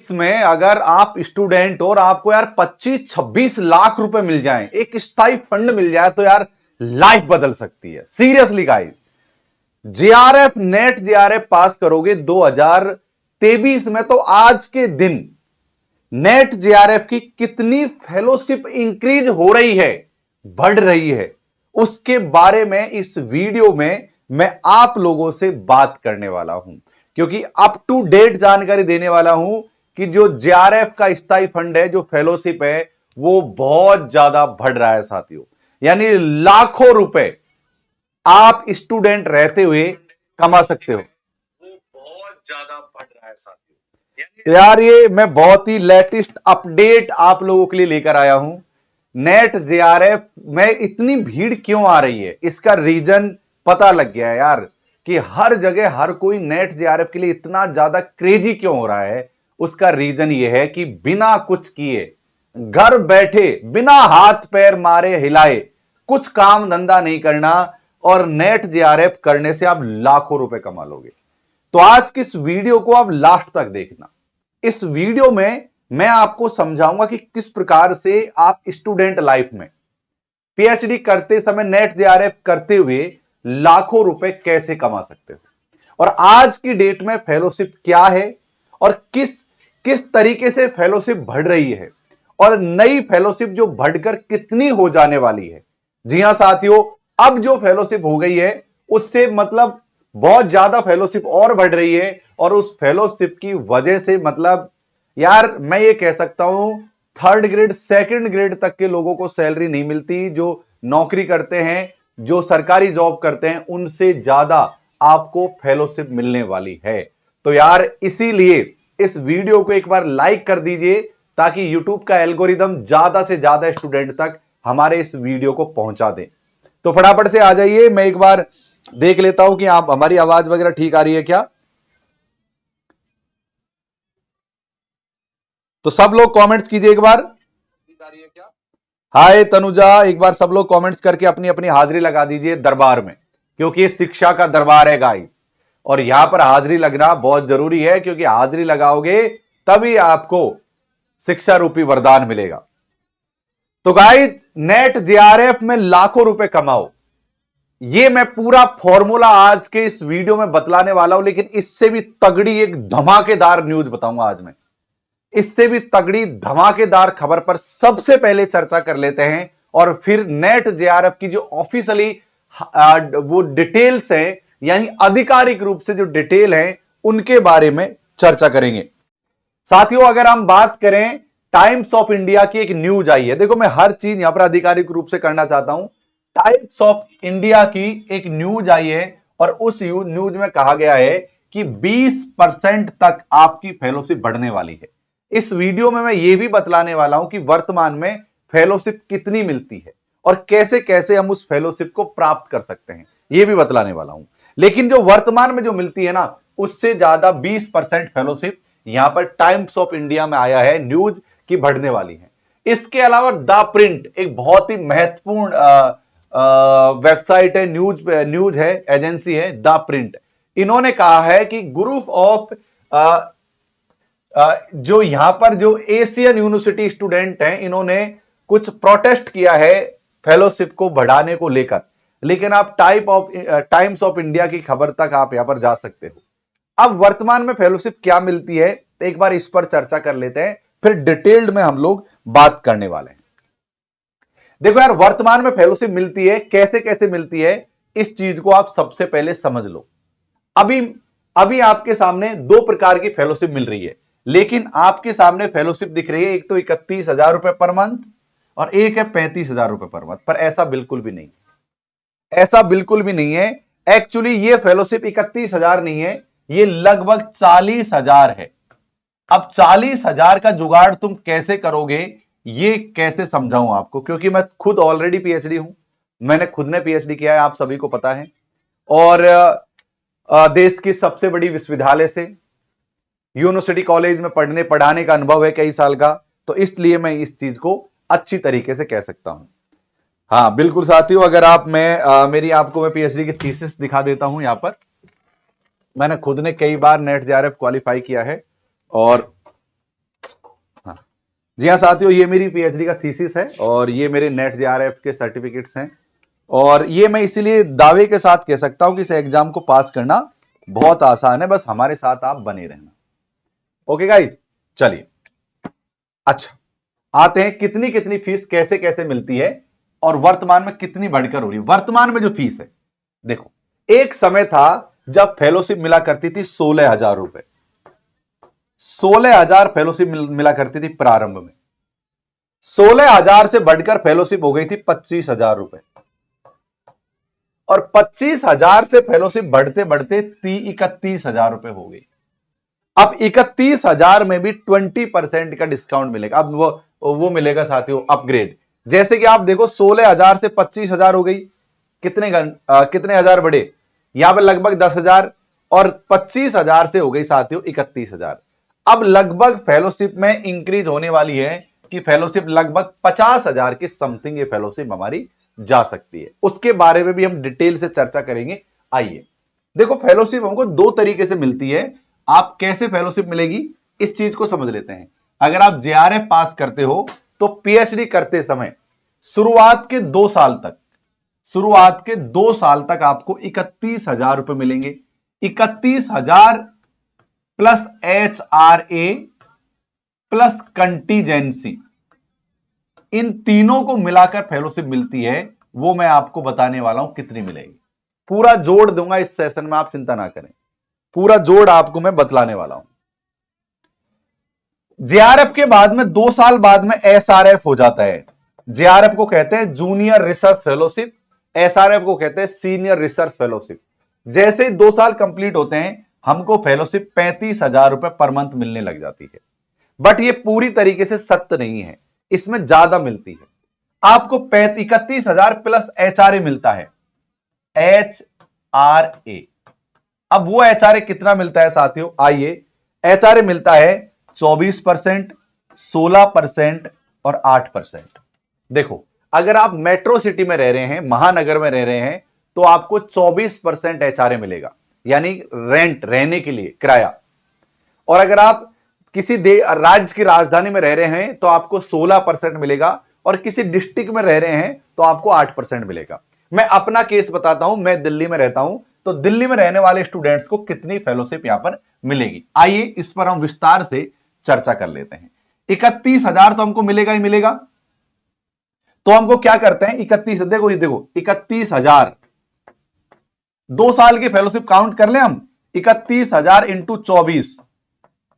इसमें अगर आप स्टूडेंट और आपको यार 25-26 लाख रुपए मिल जाएं, एक स्थायी फंड मिल जाए तो यार लाइफ बदल सकती है। Seriously guys, JRF NET JRF pass करोगे 2023 में तो आज के दिन नेट जेआरएफ की कितनी फेलोशिप इंक्रीज हो रही है, बढ़ रही है, उसके बारे में इस वीडियो में मैं आप लोगों से बात करने वाला हूं, क्योंकि अप टू डेट जानकारी देने वाला हूं कि जो जेआरएफ का स्थायी फंड है, जो फेलोशिप है, वो बहुत ज्यादा बढ़ रहा है साथियों। यानी लाखों रुपए आप स्टूडेंट रहते हुए कमा सकते हो, वो बहुत ज्यादा बढ़ रहा है साथियों। यार ये मैं बहुत ही लेटेस्ट अपडेट आप लोगों के लिए लेकर आया हूं। नेट जेआरएफ में इतनी भीड़ क्यों आ रही है, इसका रीजन पता लग गया है यार, कि हर जगह हर कोई नेट जेआरएफ के लिए इतना ज्यादा क्रेजी क्यों हो रहा है। उसका रीजन यह है कि बिना कुछ किए, घर बैठे, बिना हाथ पैर मारे हिलाए, कुछ काम धंधा नहीं करना और नेट जेआरएफ करने से आप लाखों रुपए कमा लोगे। तो आज की इस वीडियो को आप लास्ट तक देखना। इस वीडियो में मैं आपको समझाऊंगा कि किस प्रकार से आप स्टूडेंट लाइफ में पीएचडी करते समय नेट जेआरएफ करते हुए लाखों रुपए कैसे कमा सकते हो, और आज की डेट में फेलोशिप क्या है और किस किस तरीके से फेलोशिप बढ़ रही है, और नई फेलोशिप जो बढ़कर कितनी हो जाने वाली है। जी हां साथियों, अब जो फेलोशिप हो गई है उससे मतलब बहुत ज्यादा फेलोशिप और बढ़ रही है, और उस फेलोशिप की वजह से मतलब यार मैं ये कह सकता हूं थर्ड ग्रेड सेकंड ग्रेड तक के लोगों को सैलरी नहीं मिलती। जो नौकरी करते हैं, जो सरकारी जॉब करते हैं, उनसे ज्यादा आपको फेलोशिप मिलने वाली है। तो यार इसीलिए इस वीडियो को एक बार लाइक कर दीजिए, ताकि यूट्यूब का एल्गोरिदम ज्यादा से ज्यादा स्टूडेंट तक हमारे इस वीडियो को पहुंचा दे। तो फटाफट से आ जाइए, मैं एक बार देख लेता हूं कि आप हमारी आवाज वगैरह ठीक आ रही है क्या। तो सब लोग कमेंट्स कीजिए एक बार, ठीक आ रही है क्या। हाय तनुजा, एक बार सब लोग कमेंट्स करके अपनी अपनी हाजिरी लगा दीजिए दरबार में, क्योंकि ये शिक्षा का दरबार है गाइस, और यहां पर हाजिरी लगना बहुत जरूरी है, क्योंकि हाजिरी लगाओगे तभी आपको शिक्षा रूपी वरदान मिलेगा। तो गाइस, नेट जेआरएफ में लाखों रुपए कमाओ, ये मैं पूरा फॉर्मूला आज के इस वीडियो में बतलाने वाला हूं। लेकिन इससे भी तगड़ी एक धमाकेदार न्यूज बताऊंगा आज मैं। इससे भी तगड़ी धमाकेदार खबर पर सबसे पहले चर्चा कर लेते हैं, और फिर नेट जेआरएफ की जो ऑफिशियली वो डिटेल्स हैं, यानी आधिकारिक रूप से जो डिटेल है, उनके बारे में चर्चा करेंगे। साथियों, अगर हम बात करें टाइम्स ऑफ इंडिया की एक न्यूज आई है, देखो मैं हर चीज यहां पर आधिकारिक रूप से करना चाहता हूं। टाइम्स ऑफ इंडिया की एक न्यूज आई है, और उस न्यूज में कहा गया है कि 20% तक आपकी फेलोशिप बढ़ने वाली है। इस वीडियो में मैं यह भी बतलाने वाला हूं कि वर्तमान में फेलोशिप कितनी मिलती है और कैसे कैसे हम उस फेलोशिप को प्राप्त कर सकते हैं, यह भी बतलाने वाला हूं। लेकिन जो वर्तमान में जो मिलती है ना, उससे ज्यादा 20% फेलोशिप यहां पर टाइम्स ऑफ इंडिया में आया है न्यूज की बढ़ने वाली है। इसके अलावा द प्रिंट एक बहुत ही महत्वपूर्ण वेबसाइट है, न्यूज है, एजेंसी है द प्रिंट। इन्होंने कहा है कि ग्रुप ऑफ जो यहां पर जो एशियन यूनिवर्सिटी स्टूडेंट हैं, इन्होंने कुछ प्रोटेस्ट किया है फेलोशिप को बढ़ाने को लेकर। लेकिन आप टाइम्स ऑफ इंडिया की खबर तक आप यहां पर जा सकते हो। अब वर्तमान में फेलोशिप क्या मिलती है, एक बार इस पर चर्चा कर लेते हैं, फिर डिटेल्ड में हम लोग बात करने वाले हैं। देखो यार, वर्तमान में फेलोशिप मिलती है, कैसे कैसे मिलती है, इस चीज को आप सबसे पहले समझ लो। अभी आपके सामने दो प्रकार की फेलोशिप मिल रही है, लेकिन आपके सामने फेलोशिप दिख रही है, एक तो 31,000 रुपए पर मंथ और एक है 35,000 रुपए पर मंथ। पर ऐसा बिल्कुल भी नहीं, ऐसा बिल्कुल भी नहीं है। एक्चुअली ये फेलोशिप 31,000 नहीं है, ये लगभग 40,000 है। अब 40,000 का जुगाड़ तुम कैसे करोगे, ये कैसे समझाऊं आपको, क्योंकि मैं खुद ऑलरेडी पीएचडी हूं, मैंने खुद ने पीएचडी किया है, आप सभी को पता है, और देश की सबसे बड़ी विश्वविद्यालय से यूनिवर्सिटी कॉलेज में पढ़ाने का अनुभव है कई साल का, तो इसलिए मैं इस चीज को अच्छी तरीके से कह सकता हूं। हाँ बिल्कुल साथियों, अगर आप मेरी आपको मैं पीएचडी की थीसिस दिखा देता हूं। यहां पर मैंने खुद ने कई बार नेट जेआरएफ क्वालिफाई किया है, और जी हाँ साथियों, ये मेरी पीएचडी का थीसिस है और ये मेरे नेट जेआरएफ के सर्टिफिकेट्स हैं और ये मैं इसीलिए दावे के साथ कह सकता हूं कि इस एग्जाम को पास करना बहुत आसान है, बस हमारे साथ आप बने रहना। ओके गाइज, चलिए अच्छा आते हैं कितनी कितनी फीस कैसे कैसे मिलती है और वर्तमान में कितनी बढ़कर हो रही है। वर्तमान में जो फीस है, देखो एक समय था जब फेलोशिप मिला करती थी 16,000 रुपए, 16,000 फेलोशिप मिला करती थी प्रारंभ में। 16,000 से बढ़कर फेलोशिप हो गई थी 25,000 रुपए और 25,000 से फेलोशिप बढ़ते बढ़ते 31,000 रुपए हो गई। अब 31,000 में भी 20% का डिस्काउंट मिलेगा। अब वो मिलेगा साथियों अपग्रेड। जैसे कि आप देखो 16,000 से 25,000 हो गई, कितने हजार बढ़े, यहां पर लगभग 10,000 और 25,000 से हो गई साथियों 31,000। अब लगभग फेलोशिप में इंक्रीज होने वाली है कि फेलोशिप लगभग 50,000 की समथिंग ये फेलोशिप हमारी जा सकती है। उसके बारे में भी हम डिटेल से चर्चा करेंगे। आइए देखो, फेलोशिप हमको दो तरीके से मिलती है। आप कैसे फेलोशिप मिलेगी इस चीज को समझ लेते हैं। अगर आप जेआरएफ पास करते हो तो पीएचडी करते समय शुरुआत के 2 साल तक आपको 31,000 रुपए मिलेंगे। 31,000 प्लस एचआरए प्लस कंटीजेंसी, इन तीनों को मिलाकर फेलोशिप मिलती है। वो मैं आपको बताने वाला हूं कितनी मिलेगी। पूरा जोड़ दूंगा इस सेशन में, आप चिंता ना करें, पूरा जोड़ आपको मैं बतलाने वाला हूं। जेआरएफ के बाद में 2 साल बाद में एसआरएफ हो जाता है। जेआरएफ को कहते हैं जूनियर रिसर्च फेलोशिप, एसआरएफ को कहते हैं सीनियर रिसर्च फेलोशिप। जैसे ही 2 साल कंप्लीट होते हैं हमको फेलोशिप 35,000 रुपए पर मंथ मिलने लग जाती है। बट ये पूरी तरीके से सत्य नहीं है, इसमें ज्यादा मिलती है। आपको 31,000 प्लस एचआरए मिलता है, एचआरए। अब वो एचआरए कितना मिलता है साथियों, आइए। एचआरए मिलता है 24%, 16% और 8%। देखो अगर आप मेट्रो सिटी में रह रहे हैं, महानगर में रह रहे हैं, तो आपको 24% एचआरए मिलेगा, यानी रेंट, रहने के लिए किराया। और अगर आप किसी राज्य की राजधानी में रह रहे हैं तो आपको 16% मिलेगा और किसी डिस्ट्रिक्ट में रह रहे हैं तो आपको 8% मिलेगा। मैं अपना केस बताता हूं, मैं दिल्ली में रहता हूं, तो दिल्ली में रहने वाले स्टूडेंट्स को कितनी फेलोशिप यहां पर मिलेगी, आइए इस पर हम विस्तार से चर्चा कर लेते हैं। 31,000 तो हमको मिलेगा ही मिलेगा, तो हमको क्या करते हैं 31, देखो ये देखो 31,000, 2 साल की फेलोशिप काउंट कर ले हम। 31,000 इंटू 24,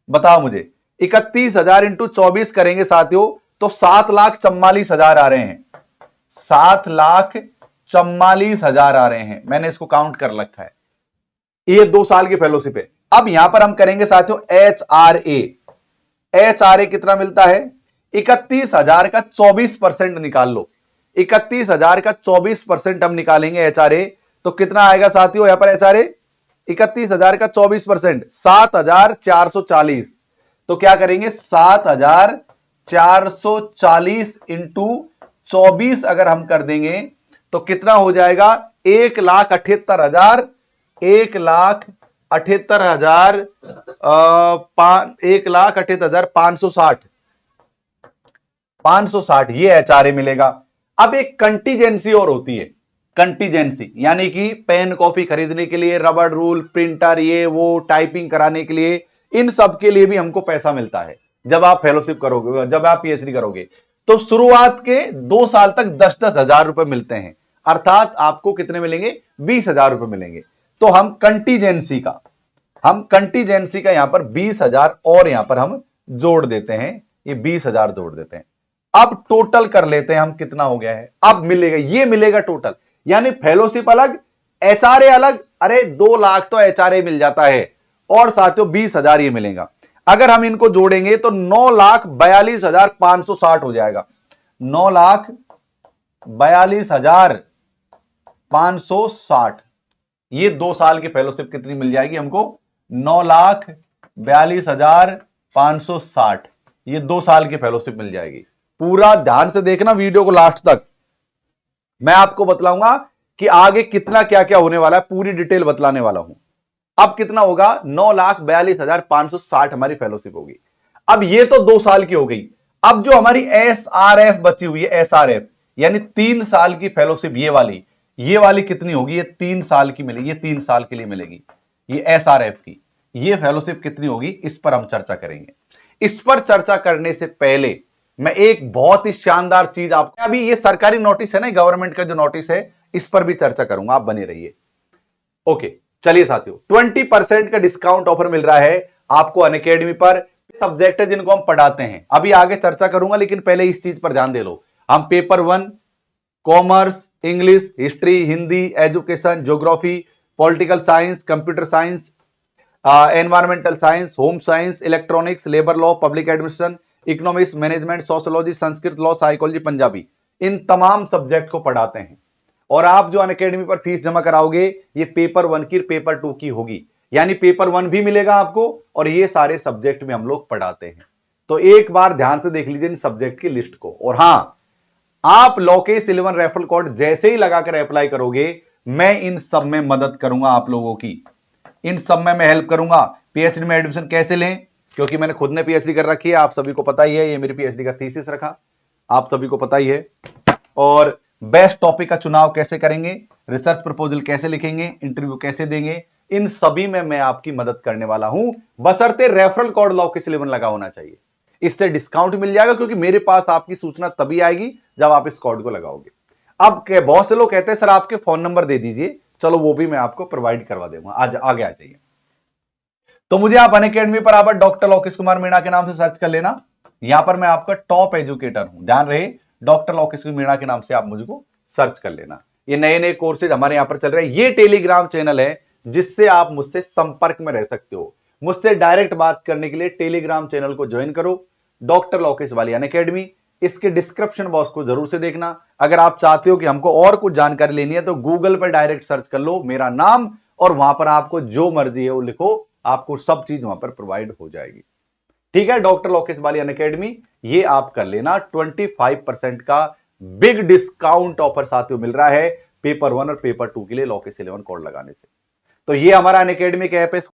बताओ मुझे, 31,000 इंटू 24 करेंगे साथियों तो 7,44,000 आ रहे हैं, 7,44,000 आ रहे हैं। मैंने इसको काउंट कर रखा है, ये 2 साल की फेलोशिप है। अब यहां पर हम करेंगे साथियों एचआरए। एचआरए कितना मिलता है, 31,000 का 24% निकाल लो। 31,000 का 24% हम निकालेंगे एचआरए, तो कितना आएगा साथियों यहां पर एचआरए, 31,000 का 24%, 7,440। तो क्या करेंगे 7,440 इंटू 24 अगर हम कर देंगे तो कितना हो जाएगा, 1,78,000, 1,78,000, 1,78,560, ये एचआरए मिलेगा। अब एक कंटीजेंसी और होती है, कंटीजेंसी यानी कि पेन कॉपी खरीदने के लिए, रबड़ रूल, प्रिंटर, ये वो टाइपिंग कराने के लिए, इन सब के लिए भी हमको पैसा मिलता है। जब आप फेलोशिप करोगे, जब आप पीएचडी करोगे, तो शुरुआत के 2 साल तक 10-10 हजार रुपए मिलते हैं, अर्थात आपको कितने मिलेंगे, 20,000 रुपए मिलेंगे। तो हम कंटीजेंसी का यहां पर 20,000 और यहां पर हम जोड़ देते हैं, ये 20,000 जोड़ देते हैं। अब टोटल कर लेते हैं हम, कितना हो गया है, अब मिलेगा, ये मिलेगा टोटल, यानी फेलोशिप अलग, एचआरए अलग। अरे 2 लाख तो एचआरए मिल जाता है और साथियों 20,000 ये मिलेगा। अगर हम इनको जोड़ेंगे तो 9,42,560 हो जाएगा, 9,42,560। ये 2 साल की फेलोशिप कितनी मिल जाएगी हमको, 9,42,560। ये 2 साल की फेलोशिप मिल जाएगी। पूरा ध्यान से देखना वीडियो को लास्ट तक, मैं आपको बतलाऊंगा कि आगे कितना क्या क्या होने वाला है, पूरी डिटेल बतलाने वाला हूं। अब कितना होगा, 9,42,560 हमारी फेलोशिप होगी। अब ये तो 2 साल की हो गई। अब जो हमारी एसआरएफ बची हुई है, एसआरएफ यानी 3 साल की फेलोशिप, ये वाली कितनी होगी? ये 3 साल की मिलेगी, ये 3 साल के लिए मिलेगी ये एसआरएफ की। ये फेलोशिप कितनी होगी, इस पर हम चर्चा करेंगे। इस पर चर्चा करने से पहले मैं एक बहुत ही शानदार चीज आपको, अभी ये सरकारी नोटिस है ना, गवर्नमेंट का जो नोटिस है, इस पर भी चर्चा करूंगा, आप बने रहिए। ओके, चलिए साथियों, 20% का डिस्काउंट ऑफर मिल रहा है आपको अनअकैडमी पर। सब्जेक्ट है जिनको हम पढ़ाते हैं, अभी आगे चर्चा करूंगा, लेकिन पहले इस चीज पर ध्यान दे लो। हम paper 1 commerce, English, history, Hindi, education, geography, political science, computer science, environmental science, home science, electronics, labour law, public administration, economics, management, sociology, Sanskrit, law, psychology, Punjabi, इन तमाम सब्जेक्ट को पढ़ाते हैं। और आप जो अनअकैडमी पर फीस जमा कराओगे, ये पेपर 1 की, पेपर 2 की होगी, यानी पेपर 1 भी मिलेगा आपको, और ये सारे सब्जेक्ट में हम लोग पढ़ाते हैं। तो एक बार ध्यान से देख लीजिए इन सब्जेक्ट की लिस्ट को। और हां, आप लोकेश 11 रेफरल कोड जैसे ही लगाकर अप्लाई करोगे, मैं इन सब में मदद करूंगा आप लोगों की, इन सब में मैं हेल्प करूंगा। पीएचडी में एडमिशन कैसे लें, क्योंकि मैंने खुद ने पीएचडी कर रखी है, आप सभी को पता ही है, ये मेरी पीएचडी का थीसिस रखा, आप सभी को पता ही है। और बेस्ट टॉपिक का चुनाव कैसे करेंगे, रिसर्च प्रपोजल कैसे लिखेंगे, इंटरव्यू कैसे देंगे, इन सभी में मैं आपकी मदद करने वाला हूं, बशर्ते रेफरल कोड लोकेश 11 लगा होना चाहिए। इससे डिस्काउंट मिल जाएगा, क्योंकि मेरे पास आपकी सूचना तभी आएगी जब आप इस कोड को लगाओगे। अब बहुत से लोग कहते हैं सर आपके फोन नंबर दे दीजिए, चलो वो भी मैं आपको प्रोवाइड करवा दूंगा। आज आगे आ जाइए। तो मुझे आप अनअकैडमी पर आप डॉक्टर लोकेश कुमार मीणा के नाम से सर्च कर लेना, यहां पर मैं आपका टॉप एजुकेटर हूं, ध्यान रहे, डॉक्टर लोकेश मीणा के नाम से आप मुझको सर्च कर लेना। ये नए नए कोर्सेज हमारे यहां पर चल रहे हैं। ये टेलीग्राम चैनल है जिससे आप मुझसे संपर्क में रह सकते हो। मुझसे डायरेक्ट बात करने के लिए टेलीग्राम चैनल को ज्वाइन करो, डॉक्टर लोकेश वाली अनअकैडमी। इसके डिस्क्रिप्शन बॉक्स को जरूर से देखना। अगर आप चाहते हो कि हमको और कुछ जानकारी लेनी है तो गूगल पर डायरेक्ट सर्च कर लो मेरा नाम, और वहां पर आपको जो मर्जी है वो लिखो, आपको सब चीज वहां पर प्रोवाइड हो जाएगी। ठीक है, डॉक्टर लोकेश वाली अनअकैडमी, ये आप कर लेना। 25% का बिग डिस्काउंट ऑफर साथियों मिल रहा है पेपर 1 और पेपर 2 के लिए लोकेश 11 कोड लगाने से। तो ये हमारा अनअकैडमी ऐप है।